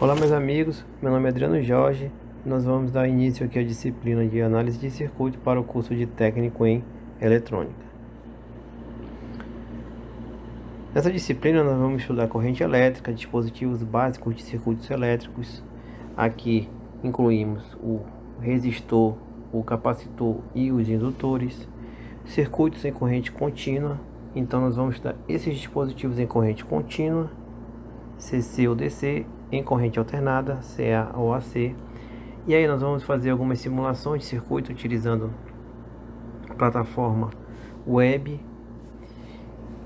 Olá meus amigos, meu nome é Adriano Jorge e nós vamos dar início aqui à disciplina de análise de circuito para o curso de técnico em eletrônica. Nessa disciplina nós vamos estudar corrente elétrica, dispositivos básicos de circuitos elétricos. Aqui incluímos o resistor, o capacitor e os indutores, circuitos em corrente contínua. Então nós vamos estudar esses dispositivos em corrente contínua, CC ou DC, em corrente alternada, CA ou AC. E aí nós vamos fazer algumas simulações de circuito utilizando a plataforma web.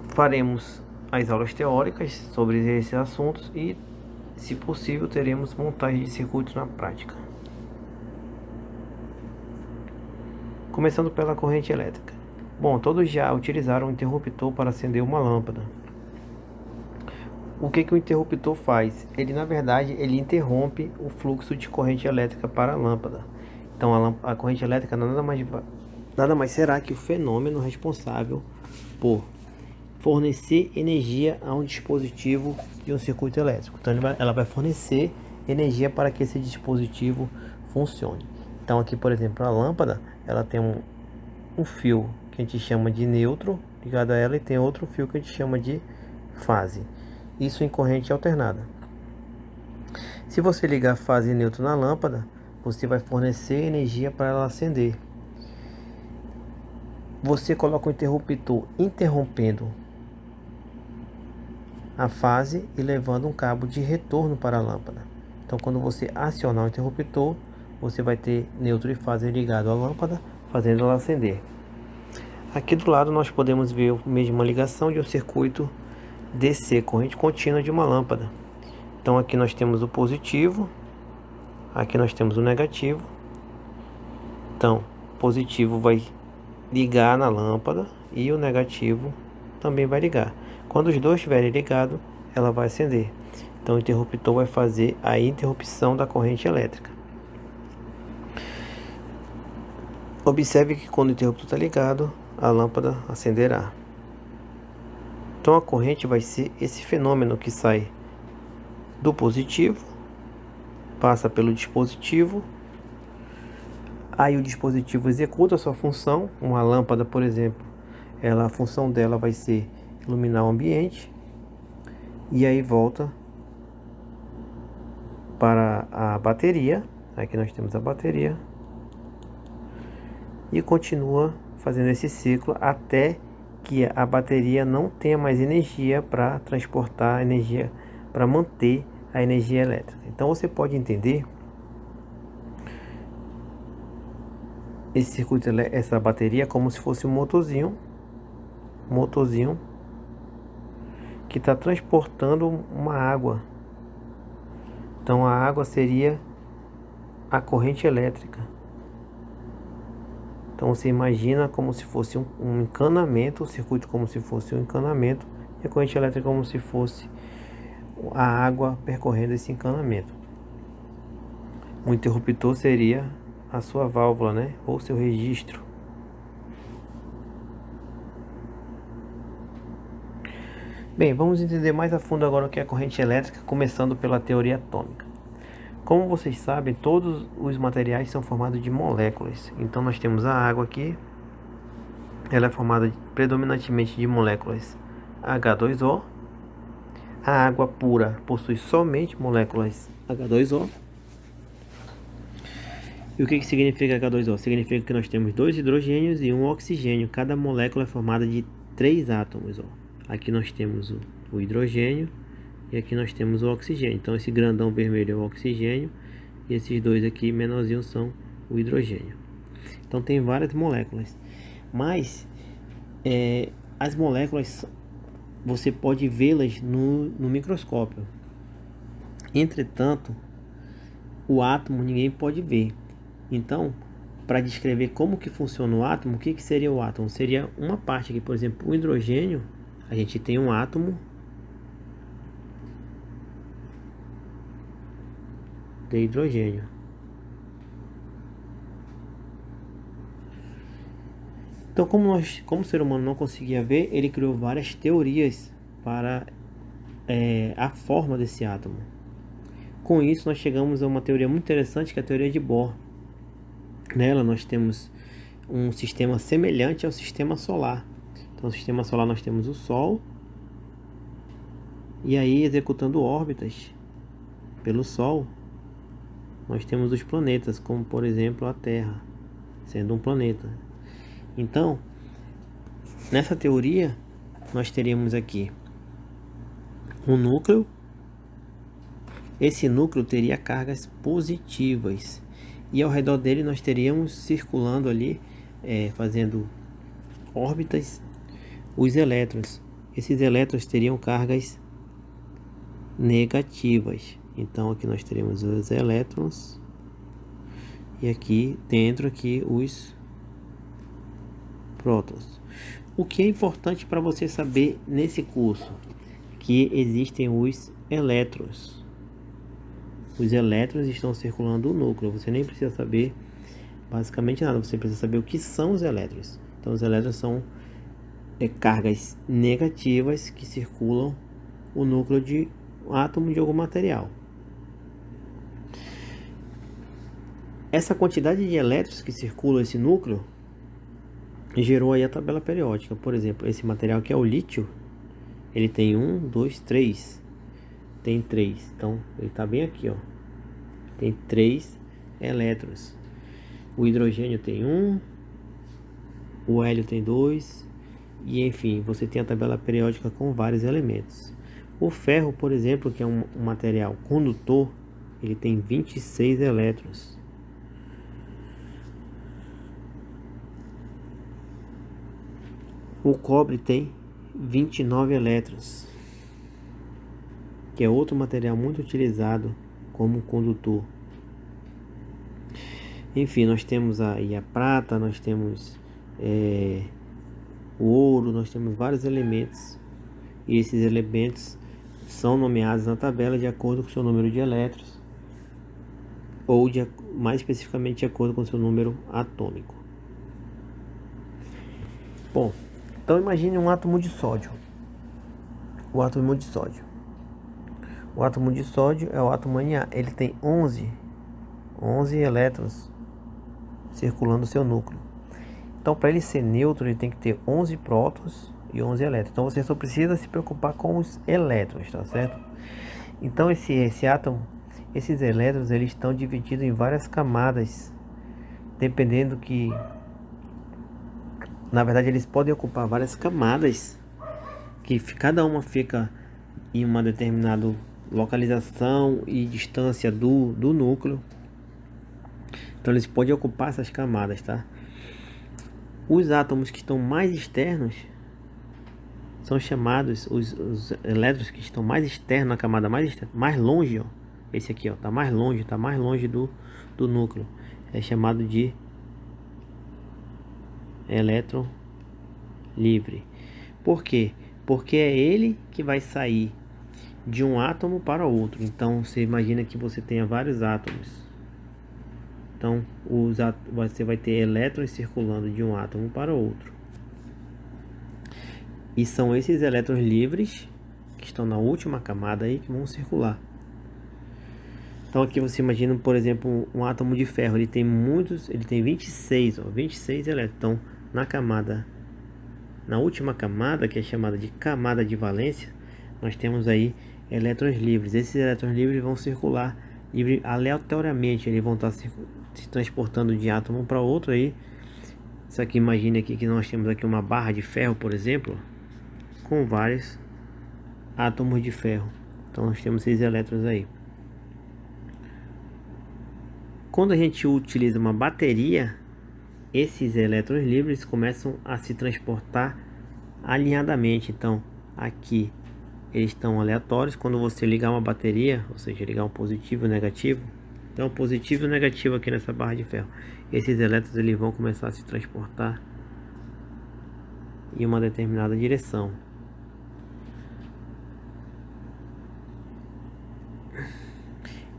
Faremos as aulas teóricas sobre esses assuntos e, se possível, teremos montagem de circuitos na prática. Começando pela corrente elétrica. Bom, todos já utilizaram um interruptor para acender uma lâmpada. O que o interruptor faz? Ele, na verdade, ele interrompe o fluxo de corrente elétrica para a lâmpada. Então, a corrente elétrica nada mais será que o fenômeno responsável por fornecer energia a um dispositivo de um circuito elétrico. Então, ela vai fornecer energia para que esse dispositivo funcione. Então, aqui, por exemplo, a lâmpada, ela tem um fio que a gente chama de neutro ligado a ela e tem outro fio que a gente chama de fase. Isso em corrente alternada. Se você ligar fase e neutro na lâmpada, você vai fornecer energia para ela acender. Você coloca o interruptor interrompendo a fase e levando um cabo de retorno para a lâmpada. Então, quando você acionar o interruptor, você vai ter neutro e fase ligado à lâmpada, fazendo ela acender. Aqui do lado nós podemos ver a mesma ligação de um circuito DC, corrente contínua de uma lâmpada. Então aqui nós temos o positivo, aqui nós temos o negativo. Então o positivo vai ligar na lâmpada e o negativo também vai ligar. Quando os dois estiverem ligados, ela vai acender. Então o interruptor vai fazer a interrupção da corrente elétrica. Observe que quando o interruptor está ligado, a lâmpada acenderá. Então a corrente vai ser esse fenômeno que sai do positivo, passa pelo dispositivo, aí o dispositivo executa a sua função. Uma lâmpada, por exemplo, a função dela vai ser iluminar o ambiente, e aí volta para a bateria. Aqui nós temos a bateria e continua fazendo esse ciclo até que a bateria não tenha mais energia para transportar a energia, para manter a energia elétrica. Então você pode entender esse circuito, essa bateria, como se fosse um motorzinho que está transportando uma água. Então a água seria a corrente elétrica. Então você imagina como se fosse um encanamento, o circuito como se fosse um encanamento, e a corrente elétrica como se fosse a água percorrendo esse encanamento. O interruptor seria a sua válvula, né? Ou seu registro. Bem, vamos entender mais a fundo agora o que é a corrente elétrica, começando pela teoria atômica. Como vocês sabem, todos os materiais são formados de moléculas. Então nós temos a água aqui. Ela é formada predominantemente de moléculas H2O. A água pura possui somente moléculas H2O. E o que significa H2O? Significa que nós temos 2 hidrogênios e 1 oxigênio. Cada molécula é formada de 3 átomos. Aqui nós temos o hidrogênio e aqui nós temos o oxigênio. Então esse grandão vermelho é o oxigênio e esses dois aqui menorzinhos são o hidrogênio. Então tem várias moléculas, mas as moléculas você pode vê-las no microscópio. Entretanto, o átomo ninguém pode ver. Então, para descrever como que funciona o átomo, o que seria o átomo? Seria uma parte aqui, por exemplo, o hidrogênio. A gente tem um átomo de hidrogênio. Então, como o ser humano não conseguia ver, ele criou várias teorias para a forma desse átomo. Com isso, nós chegamos a uma teoria muito interessante, que é a teoria de Bohr. Nela, nós temos um sistema semelhante ao sistema solar. Então, no sistema solar, nós temos o Sol, e aí, executando órbitas pelo Sol, nós temos os planetas, como por exemplo a Terra, sendo um planeta. Então, nessa teoria, nós teríamos aqui um núcleo. Esse núcleo teria cargas positivas, e ao redor dele nós teríamos circulando ali, fazendo órbitas, os elétrons. Esses elétrons teriam cargas negativas. Então aqui nós teremos os elétrons, e aqui dentro os prótons. O que é importante para você saber nesse curso? Que existem os elétrons. Os elétrons estão circulando o núcleo. Você nem precisa saber basicamente nada. Você precisa saber o que são os elétrons. Então os elétrons são cargas negativas que circulam o núcleo de um átomo de algum material. Essa quantidade de elétrons que circulam esse núcleo gerou aí a tabela periódica. Por exemplo, esse material aqui é o lítio. Ele tem 1, 2, 3. Tem 3. Então, ele está bem aqui, ó. Tem 3 elétrons. O hidrogênio tem 1. O hélio tem 2. E, enfim, você tem a tabela periódica com vários elementos. O ferro, por exemplo, que é um material condutor, ele tem 26 elétrons. O cobre tem 29 elétrons, que é outro material muito utilizado como condutor. Enfim, nós temos aí a prata, nós temos o ouro, nós temos vários elementos, e esses elementos são nomeados na tabela de acordo com o seu número de elétrons, ou mais especificamente de acordo com o seu número atômico. Bom, então imagine um átomo de sódio. O átomo de sódio. O átomo de sódio é o átomo Na. Ele tem 11 elétrons circulando o seu núcleo. Então, para ele ser neutro, ele tem que ter 11 prótons e 11 elétrons. Então, você só precisa se preocupar com os elétrons, tá certo? Então, esse átomo, esses elétrons, eles estão divididos em várias camadas, dependendo que... Na verdade, eles podem ocupar várias camadas, que cada uma fica em uma determinada localização e distância do núcleo. Então, eles podem ocupar essas camadas, tá? Os átomos que estão mais externos são chamados, os elétrons que estão mais externos, na camada mais externa, mais longe, ó. Esse aqui, ó, tá mais longe do núcleo. É chamado de elétron livre. Por quê? Porque é ele que vai sair de um átomo para outro. Então você imagina que você tenha vários átomos. Então você vai ter elétrons circulando de um átomo para outro. E são esses elétrons livres que estão na última camada aí que vão circular. Então aqui você imagina, por exemplo, um átomo de ferro. Ele tem 26, ó, 26 elétrons. Então na última camada, que é chamada de camada de valência, nós temos aí elétrons livres. Esses elétrons livres vão circular aleatoriamente, eles vão estar se transportando de átomo para outro aí. Isso aqui, imagine aqui que nós temos aqui uma barra de ferro, por exemplo, com vários átomos de ferro. Então nós temos 6 elétrons aí. Quando a gente utiliza uma bateria, esses elétrons livres começam a se transportar alinhadamente. Então aqui eles estão aleatórios. Quando você ligar uma bateria, ou seja, ligar um positivo e um negativo, então positivo e negativo aqui nessa barra de ferro, esses elétrons eles vão começar a se transportar em uma determinada direção.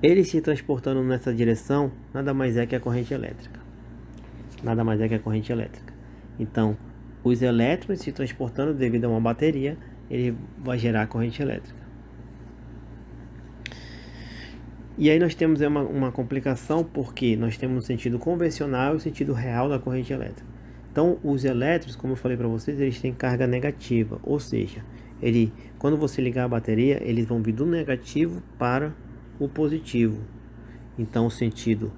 Eles se transportando nessa direção nada mais é que a corrente elétrica. Nada mais é que a corrente elétrica. Então, os elétrons se transportando devido a uma bateria, ele vai gerar corrente elétrica. E aí nós temos uma complicação, porque nós temos o sentido convencional e o sentido real da corrente elétrica. Então, os elétrons, como eu falei para vocês, eles têm carga negativa, ou seja, quando você ligar a bateria, eles vão vir do negativo para o positivo. Então, o sentido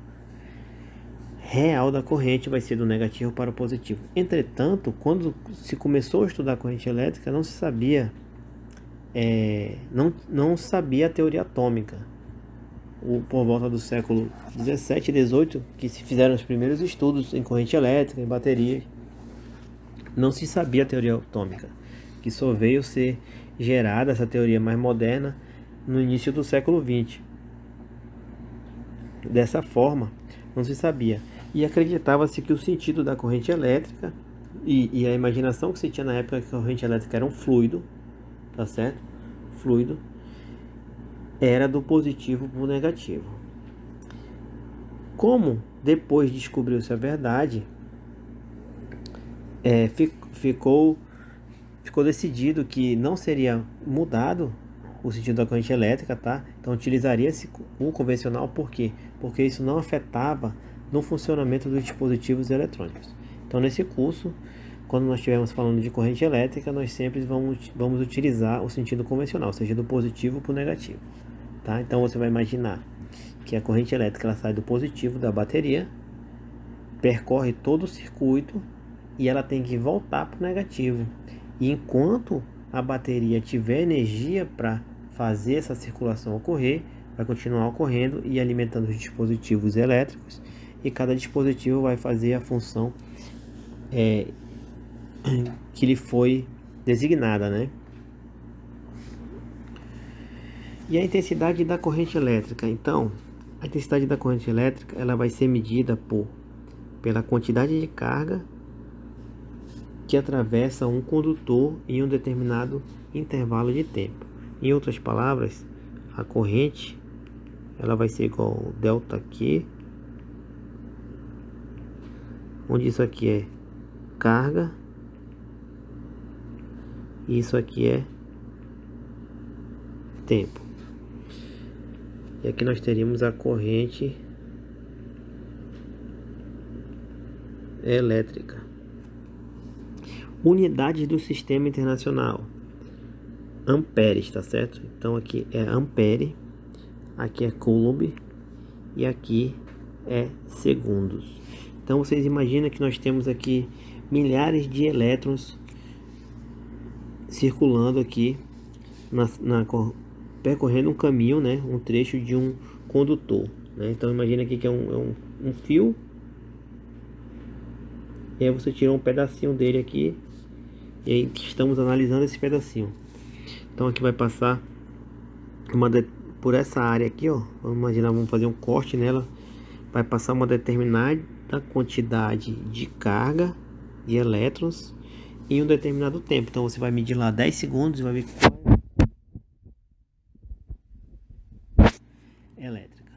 real da corrente vai ser do negativo para o positivo. Entretanto, quando se começou a estudar a corrente elétrica, não se sabia, não sabia a teoria atômica. Por volta do século 17 e 18, que se fizeram os primeiros estudos em corrente elétrica, em baterias, não se sabia a teoria atômica, que só veio ser gerada essa teoria mais moderna no início do século 20. Dessa forma, não se sabia. E acreditava-se que o sentido da corrente elétrica e a imaginação que se tinha na época que a corrente elétrica era um fluido, tá certo? Fluido, era do positivo para o negativo. Como depois descobriu-se a verdade, ficou decidido que não seria mudado o sentido da corrente elétrica, tá? Então utilizaria-se o convencional, por quê? Porque isso não afetava no funcionamento dos dispositivos eletrônicos. Então nesse curso, quando nós estivermos falando de corrente elétrica, nós sempre vamos utilizar o sentido convencional, seja do positivo para o negativo, tá? Então você vai imaginar que a corrente elétrica ela sai do positivo da bateria, percorre todo o circuito e ela tem que voltar para o negativo. E enquanto a bateria tiver energia para fazer essa circulação ocorrer, vai continuar ocorrendo e alimentando os dispositivos elétricos, e cada dispositivo vai fazer a função que lhe foi designada, né? E a intensidade da corrente elétrica, então, a intensidade da corrente elétrica ela vai ser medida pela quantidade de carga que atravessa um condutor em um determinado intervalo de tempo. Em outras palavras, a corrente ela vai ser igual ao delta Q, onde isso aqui é carga e isso aqui é tempo. E aqui nós teríamos a corrente elétrica. Unidades do sistema internacional: amperes, tá certo? Então aqui é ampere, aqui é coulomb e aqui é segundos. Então vocês imaginam que nós temos aqui milhares de elétrons circulando aqui percorrendo um caminho, né? Um trecho de um condutor, né? Então imagina aqui que é um fio, e aí você tira um pedacinho dele aqui, e aí estamos analisando esse pedacinho. Então aqui vai passar por essa área aqui, ó. Vamos imaginar, vamos fazer um corte nela. Vai passar uma determinada quantidade de carga de elétrons em um determinado tempo. Então você vai medir lá 10 segundos e vai ver elétrica.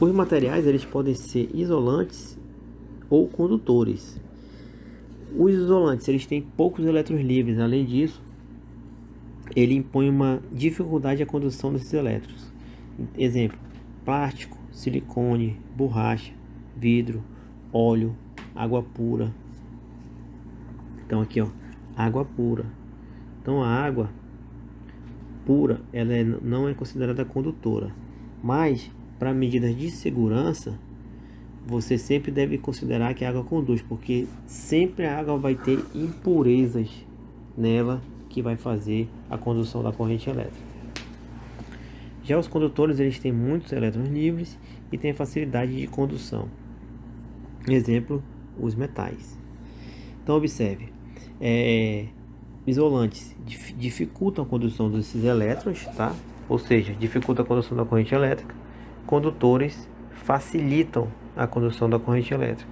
Os materiais eles podem ser isolantes ou condutores. Os isolantes eles têm poucos elétrons livres. Além disso, ele impõe uma dificuldade à condução desses elétrons. Exemplo: plástico, silicone, borracha, vidro, óleo, água pura. Então aqui, ó, água pura. Então a água pura ela não é considerada condutora, mas para medidas de segurança você sempre deve considerar que a água conduz, porque sempre a água vai ter impurezas nela que vai fazer a condução da corrente elétrica. Já os condutores eles têm muitos elétrons livres e têm facilidade de condução. Exemplo: os metais. Então observe, isolantes dificultam a condução desses elétrons, tá? Ou seja, dificulta a condução da corrente elétrica. Condutores facilitam a condução da corrente elétrica.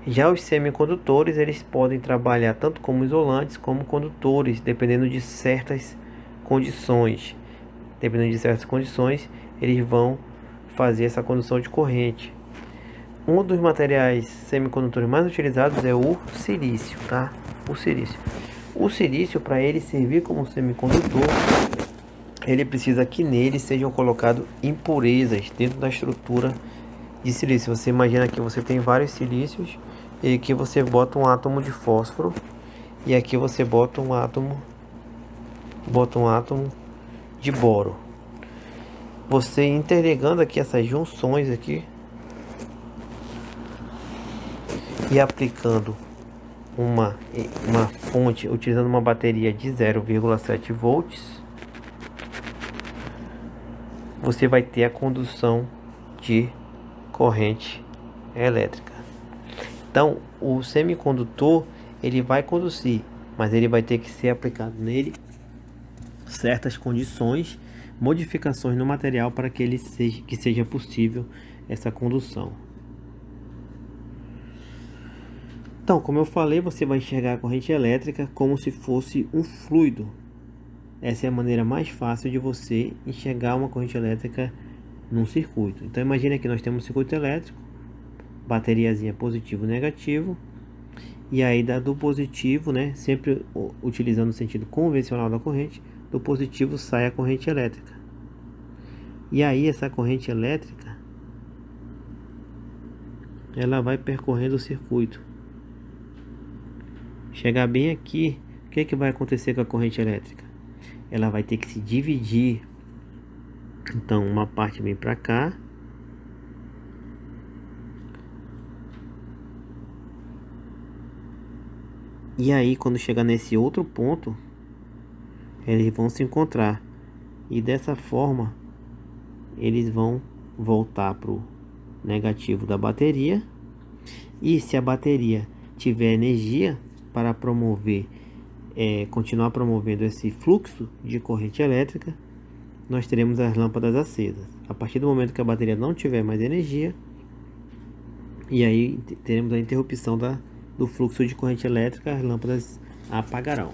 Já os semicondutores eles podem trabalhar tanto como isolantes como condutores, dependendo de certas condições. Dependendo de certas condições, eles vão fazer essa condução de corrente. Um dos materiais semicondutores mais utilizados é o silício, tá? O silício. O silício, para ele servir como semicondutor, ele precisa que nele sejam colocadas impurezas dentro da estrutura de silício. Você imagina que você tem vários silícios e aqui você bota um átomo de fósforo e aqui você bota um átomo de boro. Você interligando aqui essas junções aqui e aplicando uma fonte, utilizando uma bateria de 0,7 volts, você vai ter a condução de corrente elétrica. Então, o semicondutor ele vai conduzir, mas ele vai ter que ser aplicado nele certas condições, modificações no material para que seja possível essa condução. Então, como eu falei, você vai enxergar a corrente elétrica como se fosse um fluido. Essa é a maneira mais fácil de você enxergar uma corrente elétrica num circuito. Então, imagine que nós temos um circuito elétrico, bateriazinha positivo e negativo, e aí do positivo, né, sempre utilizando o sentido convencional da corrente, do positivo sai a corrente elétrica. E aí essa corrente elétrica, ela vai percorrendo o circuito. Chegar bem aqui, o que é que vai acontecer com a corrente elétrica? Ela vai ter que se dividir. Então uma parte vem para cá, e aí quando chegar nesse outro ponto, eles vão se encontrar, e dessa forma eles vão voltar para o negativo da bateria. E se a bateria tiver energia para promover, continuar promovendo esse fluxo de corrente elétrica, nós teremos as lâmpadas acesas. A partir do momento que a bateria não tiver mais energia, e aí teremos a interrupção do fluxo de corrente elétrica, as lâmpadas apagarão.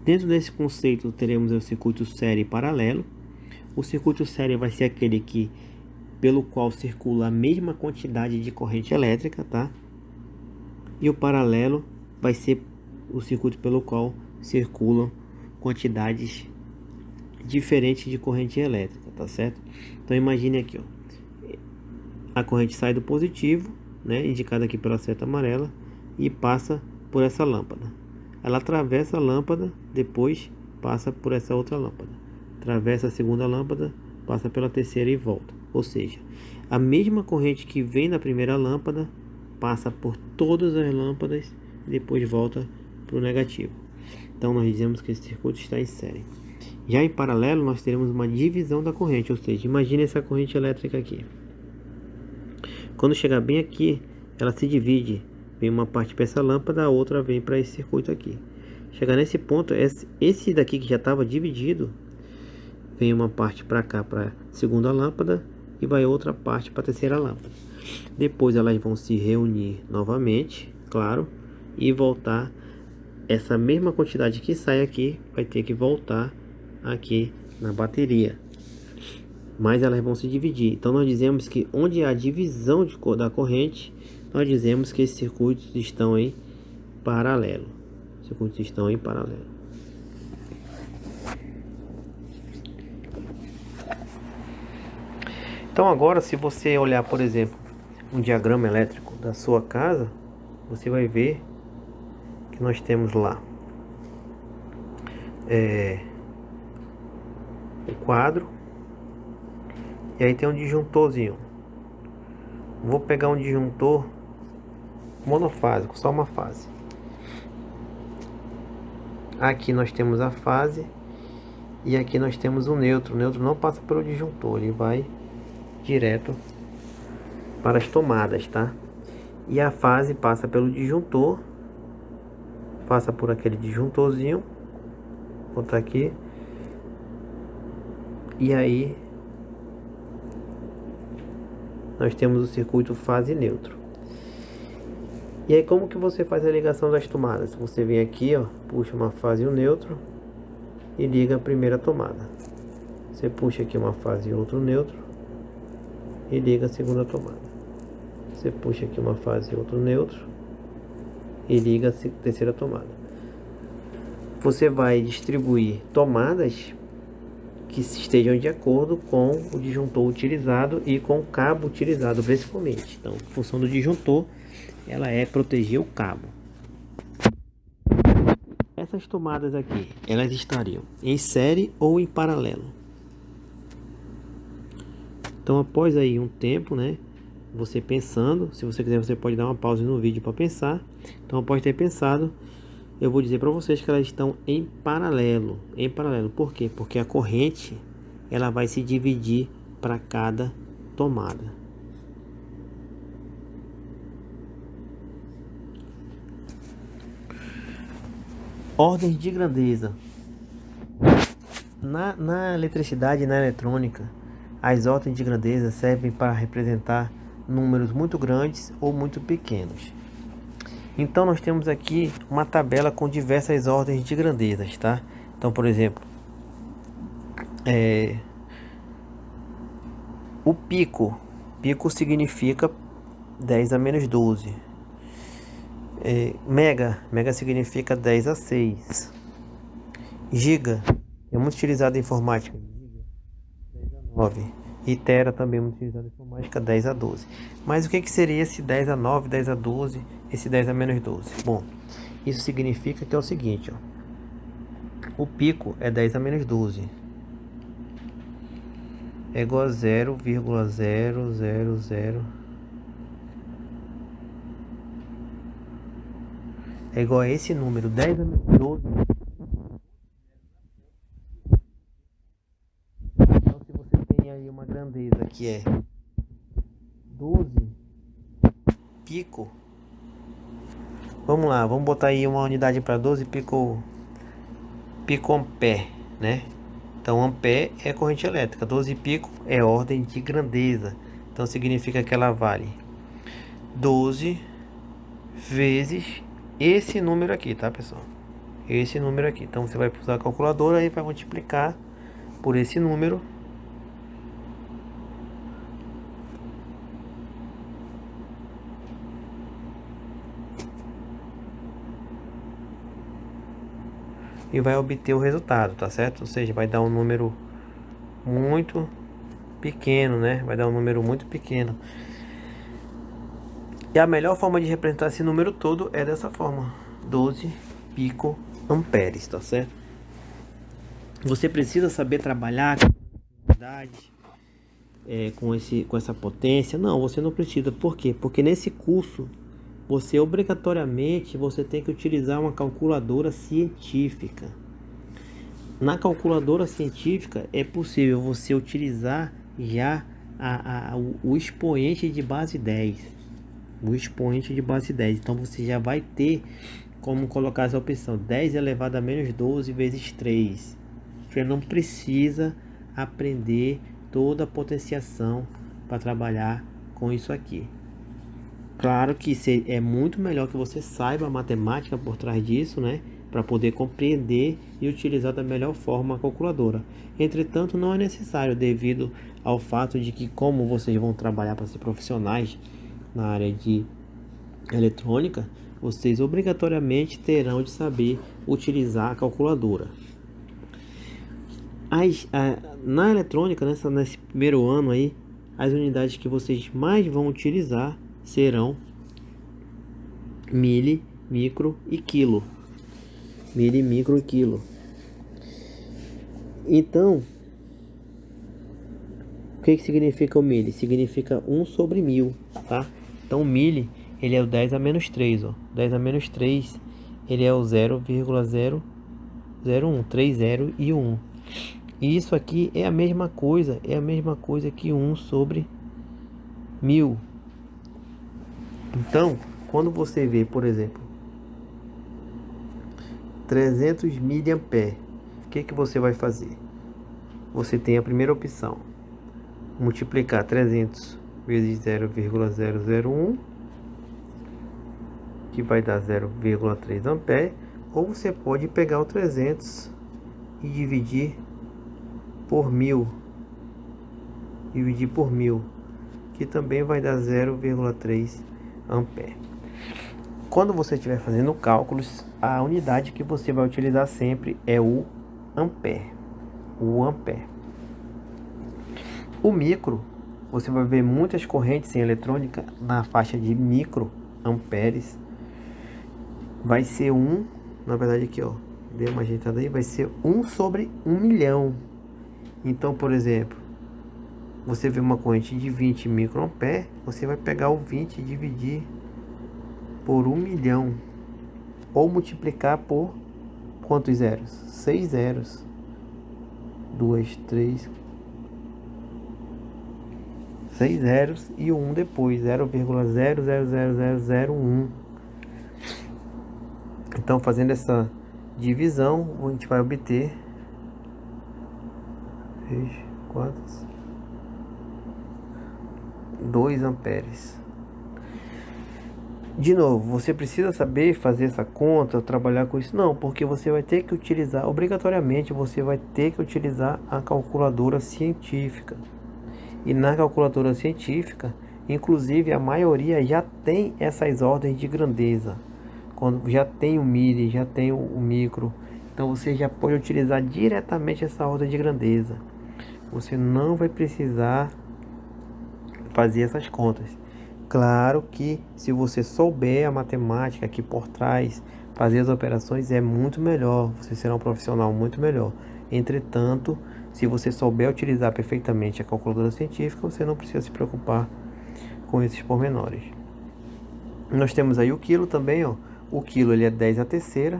Dentro desse conceito teremos o circuito série e paralelo. O circuito série vai ser aquele pelo qual circula a mesma quantidade de corrente elétrica, tá? E o paralelo vai ser o circuito pelo qual circulam quantidades diferentes de corrente elétrica, tá certo? Então imagine aqui, ó, a corrente sai do positivo, né, indicada aqui pela seta amarela, e passa por essa lâmpada. Ela atravessa a lâmpada, depois passa por essa outra lâmpada, atravessa a segunda lâmpada, passa pela terceira e volta. Ou seja, a mesma corrente que vem da primeira lâmpada passa por todas as lâmpadas e depois volta para o negativo. Então nós dizemos que esse circuito está em série. Já em paralelo nós teremos uma divisão da corrente, ou seja, imagine essa corrente elétrica aqui. Quando chegar bem aqui, ela se divide. Vem uma parte para essa lâmpada, a outra vem para esse circuito aqui. Chegar nesse ponto, esse daqui que já estava dividido, vem uma parte para cá, para a segunda lâmpada, e vai outra parte para a terceira lâmpada. Depois elas vão se reunir novamente, claro, e voltar. Essa mesma quantidade que sai aqui vai ter que voltar aqui na bateria, mas elas vão se dividir. Então nós dizemos que onde há a divisão da corrente, nós dizemos que esses circuitos estão em paralelo. Circuitos estão em paralelo. Então agora, se você olhar, por exemplo, um diagrama elétrico da sua casa, você vai ver que nós temos lá o quadro, e aí tem um disjuntorzinho. Vou pegar um disjuntor monofásico, só uma fase. Aqui nós temos a fase e aqui nós temos o neutro. O neutro não passa pelo disjuntor, ele vai direto para as tomadas, tá? E a fase passa pelo disjuntor, passa por aquele disjuntorzinho, vou botar aqui, e aí nós temos o circuito fase neutro. E aí como que você faz a ligação das tomadas? Você vem aqui, ó, puxa uma fase e um neutro e liga a primeira tomada. Você puxa aqui uma fase e outro neutro e liga a segunda tomada. Você puxa aqui uma fase e outro neutro e liga a terceira tomada. Você vai distribuir tomadas que estejam de acordo com o disjuntor utilizado e com o cabo utilizado, principalmente. Então, a função do disjuntor, ela é proteger o cabo. Essas tomadas aqui, elas estariam em série ou em paralelo. Então, após aí um tempo, né, você pensando, se você quiser, você pode dar uma pausa no vídeo para pensar. Então, após ter pensado, eu vou dizer para vocês que elas estão em paralelo. Em paralelo, por quê? Porque a corrente, ela vai se dividir para cada tomada. Ordens de grandeza. Na eletricidade e na eletrônica, as ordens de grandeza servem para representar números muito grandes ou muito pequenos. Então nós temos aqui uma tabela com diversas ordens de grandezas, tá? Então, por exemplo, o pico significa 10 a menos 12. Mega significa 10 a 6. Giga é muito utilizado em informática, 10 a 9. E tera também é muito utilizado em informática, 10 a 12. Mas o que seria esse 10 a 9, 10 a 12, esse 10 a menos 12? Bom, isso significa que é o seguinte, ó. O pico é 10 a menos 12. É igual a 0,000. É igual a esse número, 10 a menos 12. Então, se você tem aí uma grandeza que é 12 pico, vamos lá, vamos botar aí uma unidade para 12 pico ampere, né? Então, ampere é corrente elétrica, 12 pico é ordem de grandeza. Então, significa que ela vale 12 vezes esse número aqui, tá, pessoal? Esse número aqui. Então, você vai usar a calculadora e vai multiplicar por esse número. E vai obter o resultado, tá certo? Ou seja, vai dar um número muito pequeno, né? Vai dar um número muito pequeno. E a melhor forma de representar esse número todo é dessa forma: 12 pico amperes, tá certo? Você precisa saber trabalhar com com essa potência? Não, você não precisa. Por quê? Porque nesse curso você obrigatoriamente tem que utilizar uma calculadora científica. Na calculadora científica é possível você utilizar já o expoente de base 10. O expoente de base 10. Então você já vai ter como colocar essa opção: 10 elevado a menos 12 vezes 3. Você não precisa aprender toda a potenciação para trabalhar com isso aqui. Claro que é muito melhor que você saiba a matemática por trás disso, né? Para poder compreender e utilizar da melhor forma a calculadora. Entretanto, não é necessário, devido ao fato de que, como vocês vão trabalhar para ser profissionais na área de eletrônica, vocês obrigatoriamente terão de saber utilizar a calculadora. Na eletrônica, nesse primeiro ano aí, as unidades que vocês mais vão utilizar serão mili, micro e quilo. Mili, micro e quilo. Então, o que significa o mili? Significa 1 sobre 1000, tá? Então, o mili, ele é o 10 a menos 3, ó. 10 a menos 3, ele é o 0,001, 3 0 e 1. E isso aqui é a mesma coisa que 1 sobre 1000. Então, quando você vê, por exemplo, 300 miliamperes, o que você vai fazer? Você tem a primeira opção: multiplicar 300 vezes 0,001, que vai dar 0,3 ampere. Ou você pode pegar o 300 e dividir por 1000. que também vai dar 0,3 ampere. Quando você estiver fazendo cálculos, a unidade que você vai utilizar sempre é o ampere. O ampere. O micro, você vai ver muitas correntes em eletrônica na faixa de micro amperes. Vai ser na verdade aqui ó, dei uma ajeitada aí, vai ser 1/1.000.000. Então, por exemplo, você vê uma corrente de 20 microamperes, você vai pegar o 20 e dividir por 1.000.000, ou multiplicar por quantos zeros? 6 zeros. 2, 3, 6 zeros e 1 depois, 0,000001. Então, fazendo essa divisão, a gente vai obter 2 amperes. De novo, você precisa saber fazer essa conta, trabalhar com isso? Não, porque você vai ter que utilizar, obrigatoriamente, você vai ter que utilizar a calculadora científica. E na calculadora científica, inclusive, a maioria já tem essas ordens de grandeza. Quando já tem o mili, já tem o micro, então você já pode utilizar diretamente essa ordem de grandeza. Você não vai precisar fazer essas contas. Claro que se você souber a matemática aqui por trás, fazer as operações é muito melhor, você será um profissional muito melhor. Entretanto, se você souber utilizar perfeitamente a calculadora científica, você não precisa se preocupar com esses pormenores. Nós temos aí o quilo também, ó. O quilo ele é 10 à terceira.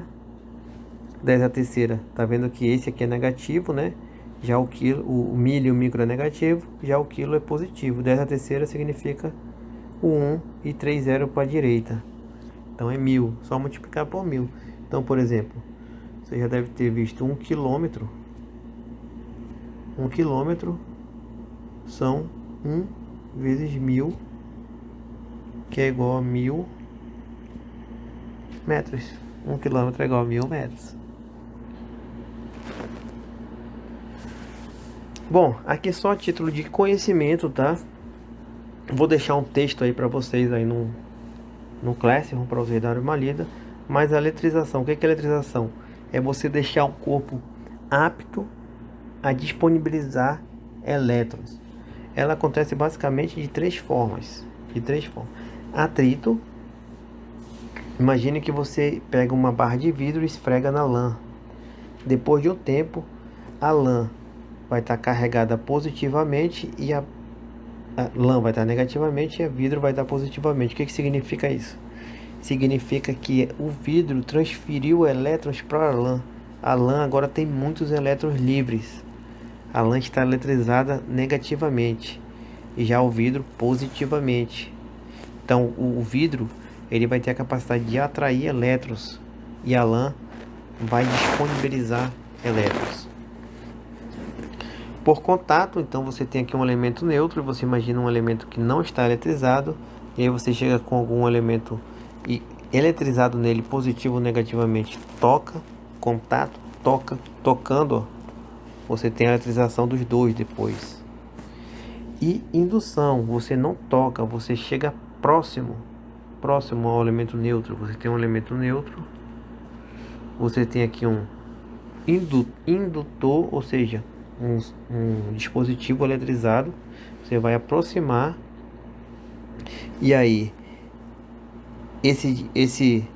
10 à terceira, tá vendo que esse aqui é negativo, né? Já o quilo, o milho e o micro é negativo, já o quilo é positivo. 10 à terceira significa o 1 e 3 zero para a direita. Então é 1.000, só multiplicar por 1.000. Então, por exemplo, você já deve ter visto 1 quilômetro. 1 quilômetro são 1 vezes 1.000, que é igual a 1.000 metros. 1 quilômetro é igual a 1.000 metros. Bom, aqui só a título de conhecimento, tá? Vou deixar um texto aí para vocês aí no Classroom para vocês darem uma lida. Mas a eletrização, o que é eletrização? É você deixar o corpo apto a disponibilizar elétrons. Ela acontece basicamente de três formas. Atrito. Imagine que você pega uma barra de vidro e esfrega na lã. Depois de um tempo, a lã vai estar carregada positivamente e a lã vai estar negativamente e o vidro vai estar positivamente. O que significa isso? Significa que o vidro transferiu elétrons para a lã. A lã agora tem muitos elétrons livres. A lã está eletrizada negativamente e já o vidro positivamente. Então o vidro ele vai ter a capacidade de atrair elétrons e a lã vai disponibilizar elétrons. Por contato, então você tem aqui um elemento neutro e você imagina um elemento que não está eletrizado, e aí você chega com algum elemento e eletrizado nele, positivo ou negativamente, toca, contato, toca, tocando, ó, você tem a eletrização dos dois depois. E indução, você não toca, você chega próximo ao elemento neutro. Você tem um elemento neutro, você tem aqui um indutor, ou seja, um dispositivo eletrizado. Você vai aproximar e aí esses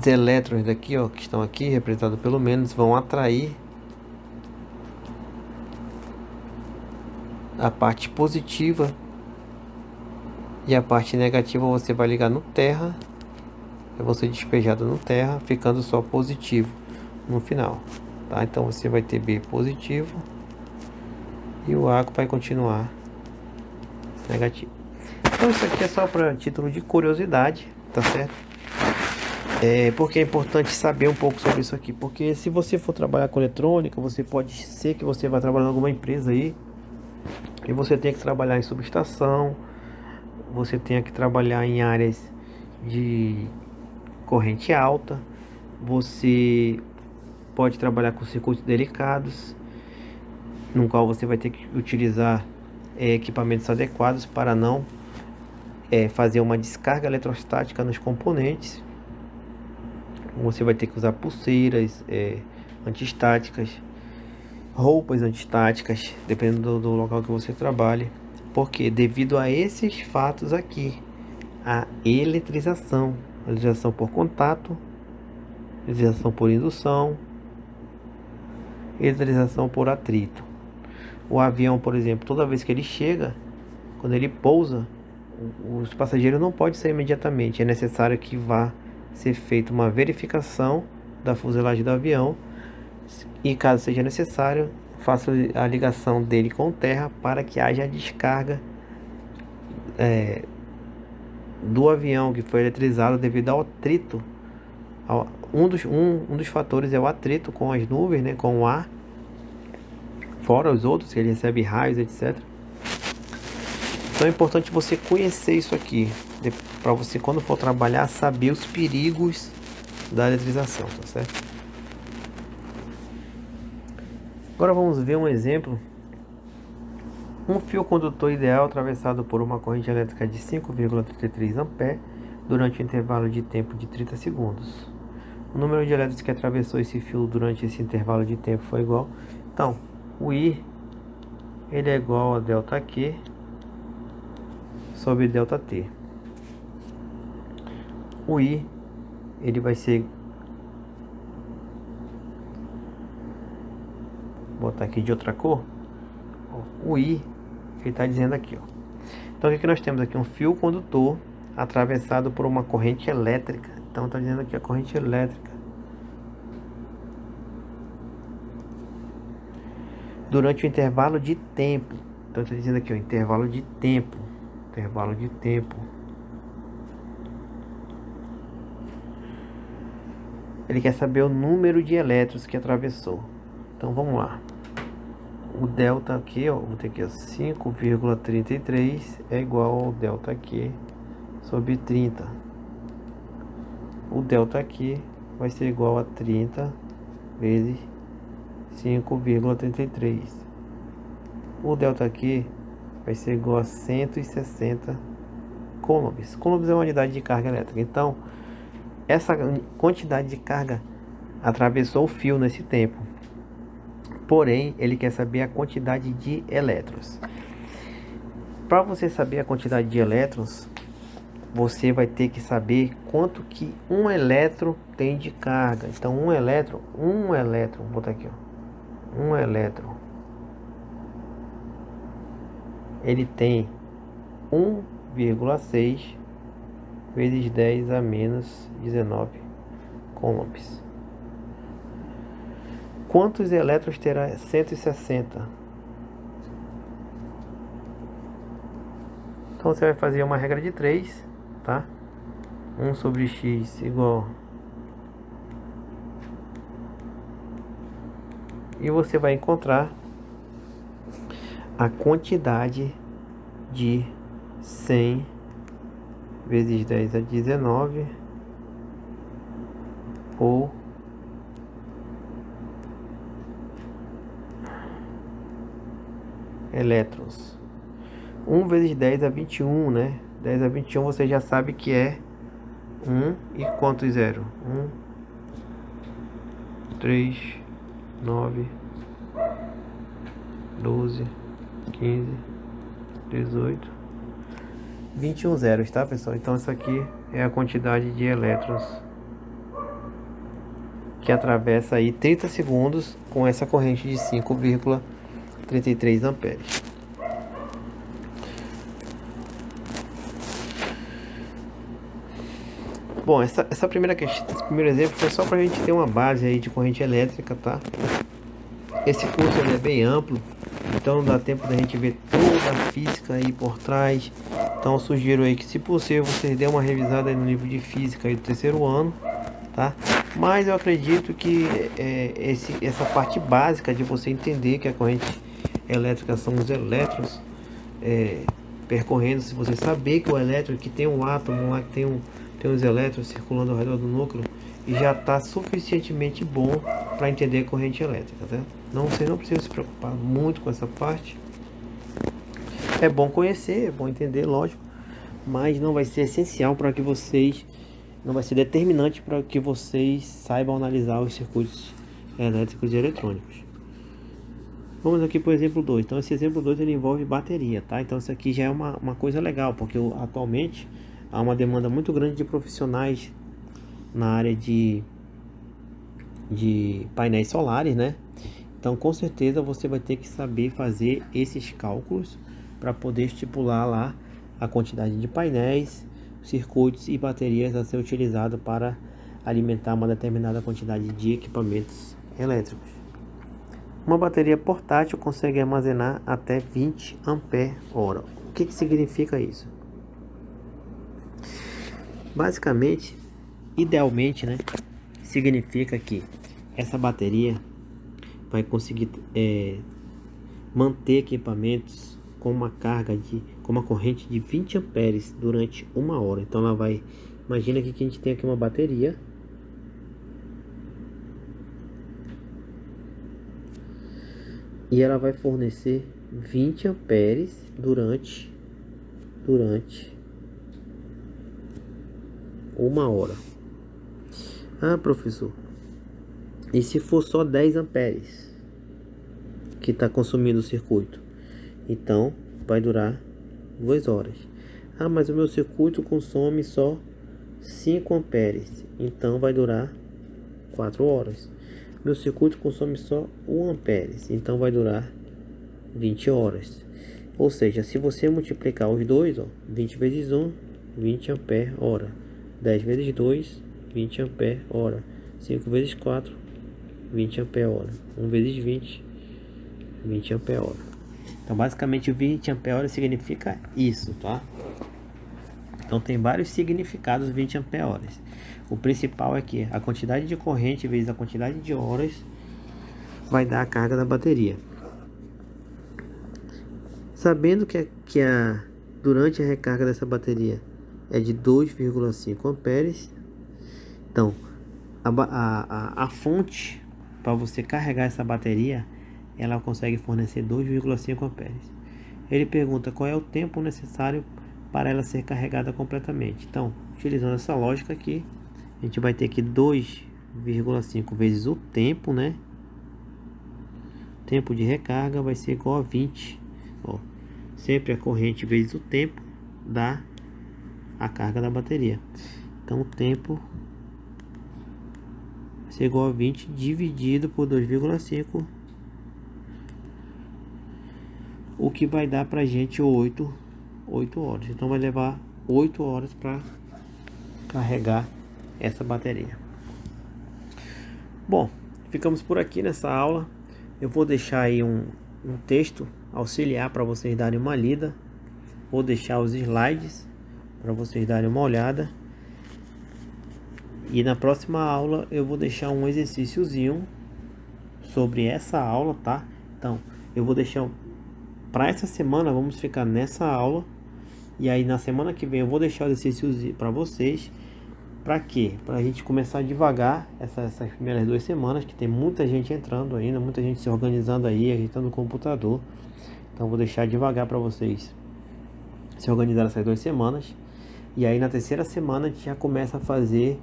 elétrons daqui, ó, que estão aqui representados pelo menos, vão atrair a parte positiva e a parte negativa você vai ligar no terra, é você despejado no terra, ficando só positivo no final, tá? Então você vai ter B positivo e o A vai continuar negativo. Então isso aqui é só para título de curiosidade, tá certo? Porque é importante saber um pouco sobre isso aqui, porque se você for trabalhar com eletrônica, você pode ser que você vai trabalhar em alguma empresa aí e você tenha que trabalhar em subestação, você tenha que trabalhar em áreas de corrente alta, você pode trabalhar com circuitos delicados, no qual você vai ter que utilizar equipamentos adequados para não fazer uma descarga eletrostática nos componentes. Você vai ter que usar pulseiras antistáticas, roupas antistáticas, dependendo do local que você trabalhe. Porque devido a esses fatos aqui, a eletrização por contato, eletrização por indução, eletrização por atrito. O avião, por exemplo, toda vez que ele chega, quando ele pousa, os passageiros não podem sair imediatamente. É necessário que vá ser feita uma verificação da fuselagem do avião e, caso seja necessário, faça a ligação dele com terra para que haja a descarga do avião que foi eletrizado devido ao atrito. Um dos fatores é o atrito com as nuvens, né, com o ar, fora os outros, que ele recebe raios, etc. Então é importante você conhecer isso aqui, para você, quando for trabalhar, saber os perigos da eletrização, tá certo? Agora vamos ver um exemplo. Um fio condutor ideal atravessado por uma corrente elétrica de 5,33 A durante um intervalo de tempo de 30 segundos. O número de elétrons que atravessou esse fio durante esse intervalo de tempo foi igual. Então, o I ele é igual a ΔQ sobre ΔT. O I ele vai ser, vou botar aqui de outra cor. O I ele está dizendo aqui, ó. Então o que nós temos aqui? Um fio condutor atravessado por uma corrente elétrica. Então está dizendo aqui a corrente elétrica durante o intervalo de tempo. Então está dizendo aqui o intervalo de tempo. Intervalo de tempo. Ele quer saber o número de elétrons que atravessou. Então vamos lá. O delta aqui, ó, vou ter aqui 5,33 é igual ao delta aqui sobre 30. O delta aqui vai ser igual a 30 vezes 5,33. O delta aqui vai ser igual a 160 coulombs. Coulombs é uma unidade de carga elétrica. Então, essa quantidade de carga atravessou o fio nesse tempo. Porém, ele quer saber a quantidade de elétrons. Para você saber a quantidade de elétrons, você vai ter que saber quanto que um elétron tem de carga. Então, um elétron, vou botar aqui, ó, um elétron, ele tem 1,6 vezes 10 a menos 19 coulombs. Quantos elétrons terá 160? Então você vai fazer uma regra de 3, tá? 1 sobre x igual. E você vai encontrar a quantidade de 100 vezes 10 a 19 ou elétrons. 1 vezes 10 a 21, né? 10 a 21 você já sabe que é 1 e quantos zero? 1, 3, 9, 12, 15, 18, 21 zeros, tá, pessoal? Então isso aqui é a quantidade de elétrons que atravessa aí 30 segundos com essa corrente de 5,33 amperes. Bom, essa primeira questão, esse primeiro exemplo foi só para a gente ter uma base aí de corrente elétrica, tá? Esse curso ele é bem amplo, então não dá tempo da gente ver toda a física aí por trás. Então eu sugiro aí que, se possível, vocês dêem uma revisada aí no livro de física aí do terceiro ano, tá? Mas eu acredito que essa parte básica de você entender que a corrente elétrica são os elétrons percorrendo, se você saber que o elétron, que tem um átomo lá, que tem os elétrons circulando ao redor do núcleo, e já está suficientemente bom para entender a corrente elétrica, tá? Você não precisa se preocupar muito com essa parte. É bom conhecer, é bom entender, lógico, mas não vai ser essencial para que vocês, não vai ser determinante para que vocês saibam analisar os circuitos elétricos e eletrônicos. Vamos aqui para o exemplo 2. Então esse exemplo 2 ele envolve bateria, tá? Então isso aqui já é uma coisa legal, porque atualmente há uma demanda muito grande de profissionais na área de painéis solares, né? Então com certeza você vai ter que saber fazer esses cálculos para poder estipular lá a quantidade de painéis, circuitos e baterias a ser utilizado para alimentar uma determinada quantidade de equipamentos elétricos. Uma bateria portátil consegue armazenar até 20 ampere-hora. O que significa isso? Basicamente, idealmente, né, significa que essa bateria vai conseguir manter equipamentos com uma corrente de 20 amperes durante 1 hora. Então ela vai, imagina que a gente tem aqui uma bateria e ela vai fornecer 20 amperes durante 1 hora. Ah, professor, e se for só 10 amperes que está consumindo o circuito? Então vai durar 2 horas. Ah, mas o meu circuito consome só 5 amperes, então vai durar 4 horas. Meu circuito consome só 1 amperes, então vai durar 20 horas. Ou seja, se você multiplicar os dois, ó, 20 vezes 1, 20 ampere-hora. 10 vezes 2, 20 ampere-hora. 5 vezes 4, 20 ampere-hora. 1 vezes 20, 20 ampere-hora. Então basicamente 20 ampere-hora significa isso, tá? Então tem vários significados 20 ampere-horas. O principal é que a quantidade de corrente vezes a quantidade de horas vai dar a carga da bateria. Sabendo que durante a recarga dessa bateria é de 2,5 amperes, então a fonte para você carregar essa bateria, ela consegue fornecer 2,5 amperes. Ele pergunta qual é o tempo necessário para ela ser carregada completamente. Então, utilizando essa lógica aqui, a gente vai ter que 2,5 vezes o tempo, né? Tempo de recarga vai ser igual a 20. Ó, sempre a corrente vezes o tempo dá a carga da bateria. Então o tempo vai ser igual a 20 dividido por 2,5, o que vai dar pra gente 8 horas. Então vai levar 8 horas para carregar essa bateria. Bom, ficamos por aqui nessa aula. Eu vou deixar aí um texto auxiliar para vocês darem uma lida. Vou deixar os slides para vocês darem uma olhada. E na próxima aula eu vou deixar um exercíciozinho sobre essa aula, tá? Então, eu vou deixar para essa semana, vamos ficar nessa aula. E aí na semana que vem eu vou deixar o exercício para vocês. Para quê? Para a gente começar devagar essas primeiras 2 semanas, que tem muita gente entrando ainda, muita gente se organizando aí, ajeitando o computador. Então vou deixar devagar para vocês se organizar essas 2 semanas. E aí na terceira semana a gente já começa a fazer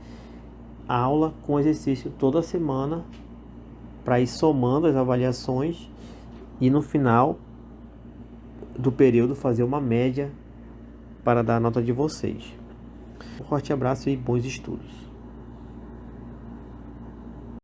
aula com exercício toda semana, para ir somando as avaliações e no final do período fazer uma média para dar a nota de vocês. Um forte abraço e bons estudos.